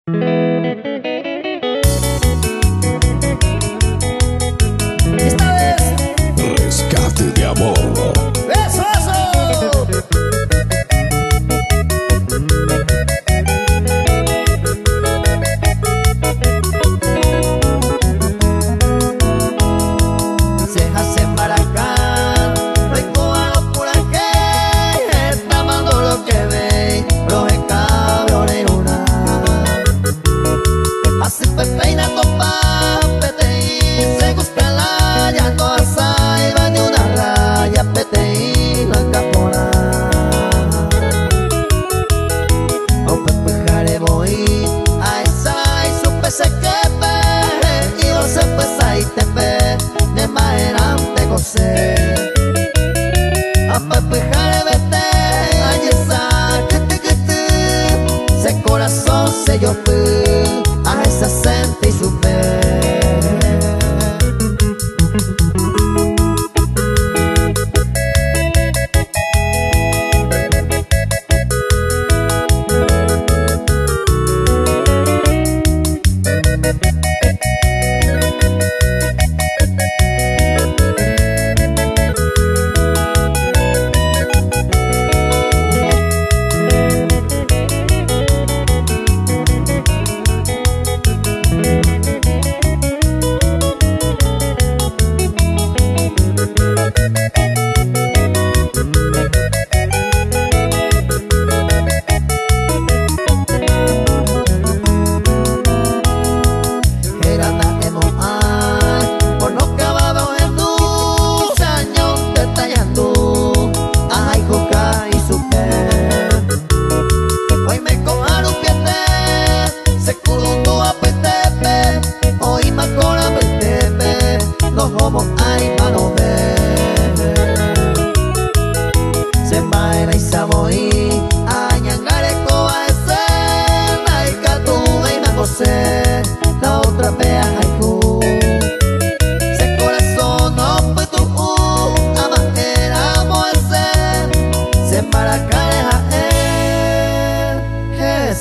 Esta vez, Rescate de amor. eso, eso. Se hace Maracán, rico a los puras que está amando lo que ve, los escabros de luna. Así peina topa, PTI, se gusta la ya no asa y va de una raya, PTI, no encapona. O pepejare voy a esa y su pese que ve, y o se pesa y te ve, de maerante cose. A pepejare vete, a esa que se corazón se yo a esa sente y su fe. La otra vea haiku se corazón no fue tu ama era moese se para caer a él